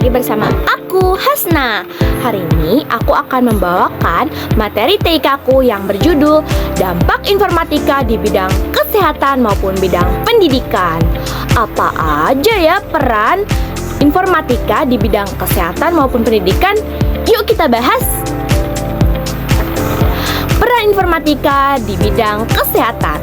lagi bersama aku, Hasna. Hari ini aku akan membawakan materi TIK aku yang berjudul Dampak Informatika di bidang kesehatan maupun bidang pendidikan. Apa aja ya peran informatika di bidang kesehatan maupun pendidikan? Yuk kita bahas. Peran informatika di bidang kesehatan.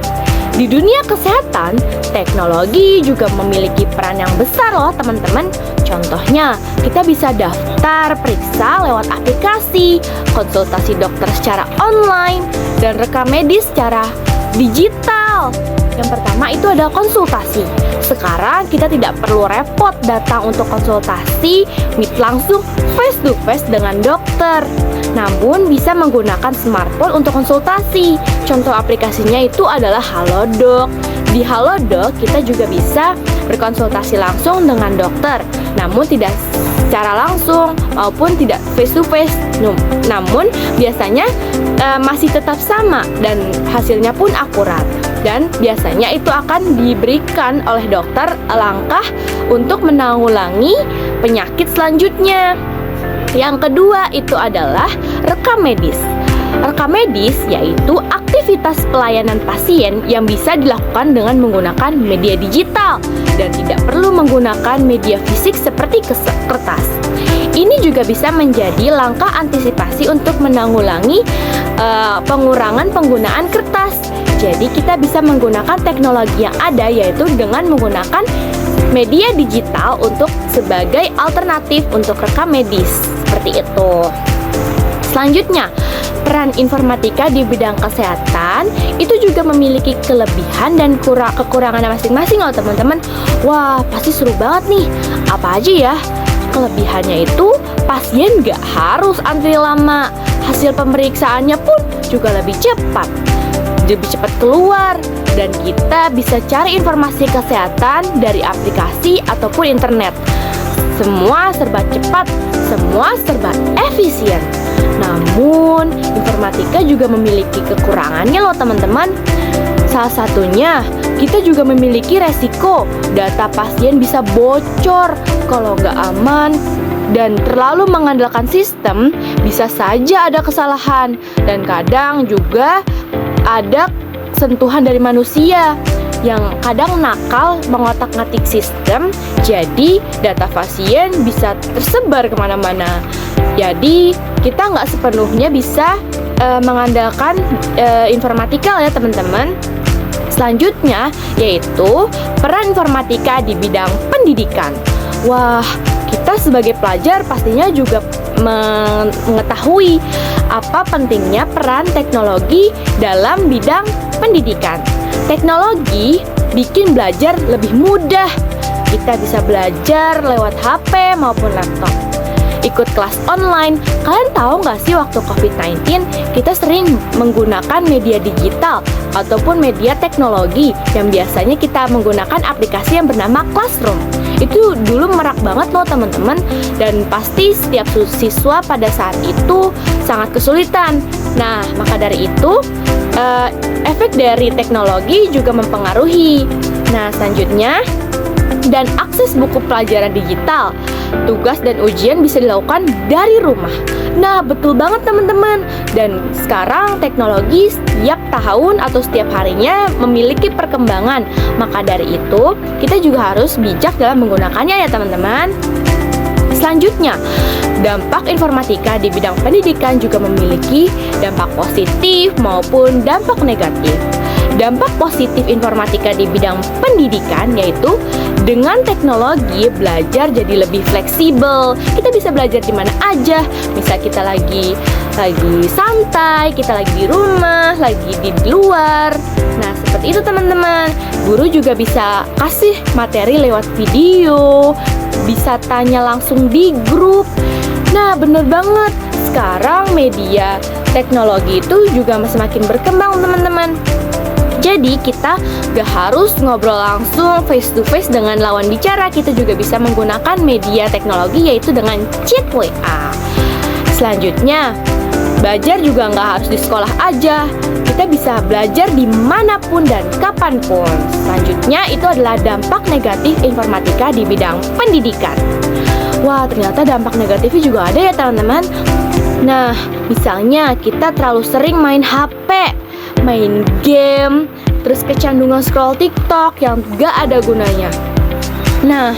Di dunia kesehatan, teknologi juga memiliki peran yang besar loh teman-teman. Contohnya, kita bisa daftar periksa lewat aplikasi, konsultasi dokter secara online, dan rekam medis secara digital. Yang pertama itu adalah konsultasi. Sekarang kita tidak perlu repot datang untuk konsultasi, meet langsung face to face dengan dokter. Namun bisa menggunakan smartphone untuk konsultasi. Contoh aplikasinya itu adalah Halodoc. Di Halodoc kita juga bisa berkonsultasi langsung dengan dokter, namun tidak secara langsung maupun tidak face to face. Namun biasanya masih tetap sama dan hasilnya pun akurat. Dan biasanya itu akan diberikan oleh dokter langkah untuk menanggulangi penyakit selanjutnya. Yang kedua itu adalah rekam medis. Rekam medis yaitu aktivitas pelayanan pasien yang bisa dilakukan dengan menggunakan media digital dan tidak perlu menggunakan media fisik seperti kertas. Ini juga bisa menjadi langkah antisipasi untuk menanggulangi pengurangan penggunaan kertas. Jadi kita bisa menggunakan teknologi yang ada yaitu dengan menggunakan media digital untuk sebagai alternatif untuk rekam medis. Seperti itu. Selanjutnya, peran informatika di bidang kesehatan itu juga memiliki kelebihan dan kekurangan masing-masing loh teman-teman. Wah, pasti seru banget nih. Apa aja ya? Kelebihannya itu pasien gak harus antri lama. Hasil pemeriksaannya pun juga lebih cepat keluar, dan kita bisa cari informasi kesehatan dari aplikasi ataupun internet. Semua serba cepat, semua serba efisien. Namun, informatika juga memiliki kekurangannya loh teman-teman. Salah satunya, kita juga memiliki resiko data pasien bisa bocor kalau nggak aman. Dan terlalu mengandalkan sistem, bisa saja ada kesalahan. Dan kadang juga ada sentuhan dari manusia yang kadang nakal mengotak-ngatik sistem, jadi data pasien bisa tersebar kemana-mana. Jadi kita nggak sepenuhnya bisa mengandalkan informatika ya teman-teman. Selanjutnya yaitu peran informatika di bidang pendidikan. Wah, kita sebagai pelajar pastinya juga mengetahui apa pentingnya peran teknologi dalam bidang pendidikan. Teknologi bikin belajar lebih mudah. Kita bisa belajar lewat HP maupun laptop. Ikut kelas online. Kalian tahu nggak sih waktu COVID-19 kita sering menggunakan media digital ataupun media teknologi yang biasanya kita menggunakan aplikasi yang bernama Classroom. Itu dulu merak banget loh teman-teman, dan pasti setiap siswa pada saat itu sangat kesulitan. Nah, maka dari itu efek dari teknologi juga mempengaruhi. Nah, selanjutnya, dan akses buku pelajaran digital. Tugas dan ujian bisa dilakukan dari rumah. Nah, betul banget teman-teman. Dan sekarang teknologi setiap tahun atau setiap harinya memiliki perkembangan. Maka dari itu, kita juga harus bijak dalam menggunakannya ya teman-teman. Selanjutnya, dampak informatika di bidang pendidikan juga memiliki dampak positif maupun dampak negatif. Dampak positif informatika di bidang pendidikan yaitu dengan teknologi belajar jadi lebih fleksibel. Kita bisa belajar di mana aja. Misal kita lagi santai, kita lagi di rumah, lagi di luar. Nah, seperti itu teman-teman. Guru juga bisa kasih materi lewat video, bisa tanya langsung di grup. Nah, bener banget. Sekarang media teknologi itu juga semakin berkembang teman-teman. Jadi kita gak harus ngobrol langsung face to face dengan lawan bicara. Kita juga bisa menggunakan media teknologi yaitu dengan chat WA. Selanjutnya, belajar juga gak harus di sekolah aja. Kita bisa belajar dimanapun dan kapanpun. Selanjutnya itu adalah dampak negatif informatika di bidang pendidikan. Wah, ternyata dampak negatifnya juga ada ya teman-teman. Nah, misalnya kita terlalu sering main HP, main game, terus kecanduan scroll TikTok yang gak ada gunanya. Nah,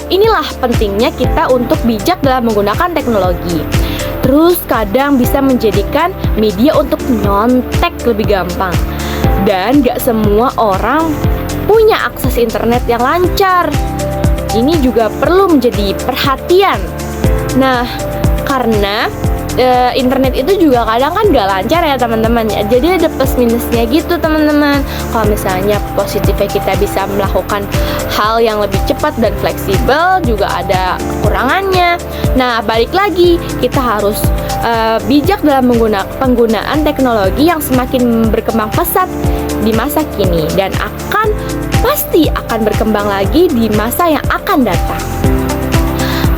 inilah pentingnya kita untuk bijak dalam menggunakan teknologi. Terus kadang bisa menjadikan media untuk nyontek lebih gampang. Dan gak semua orang punya akses internet yang lancar. Ini juga perlu menjadi perhatian. Nah, karena internet itu juga kadang kan gak lancar ya teman-teman. Jadi ada plus minusnya gitu teman-teman. Kalau misalnya positifnya kita bisa melakukan hal yang lebih cepat dan fleksibel, juga ada kekurangannya. Nah, balik lagi, kita harus bijak dalam penggunaan teknologi yang semakin berkembang pesat di masa kini dan pasti akan berkembang lagi di masa yang akan datang.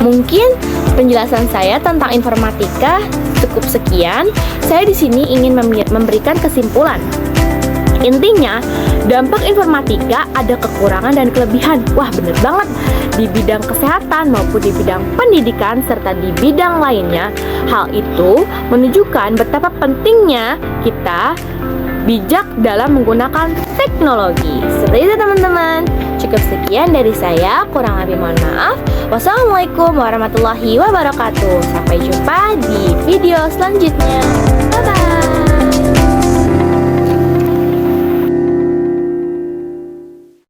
Mungkin penjelasan saya tentang informatika cukup sekian. Saya di sini ingin memberikan kesimpulan. Intinya, dampak informatika ada kekurangan dan kelebihan. Wah, bener banget. Di bidang kesehatan maupun di bidang pendidikan serta di bidang lainnya. Hal itu menunjukkan betapa pentingnya kita bijak dalam menggunakan teknologi. Seperti itu teman-teman. Cukup sekian dari saya, kurang lebih mohon maaf. Wassalamualaikum warahmatullahi wabarakatuh. Sampai jumpa di video selanjutnya.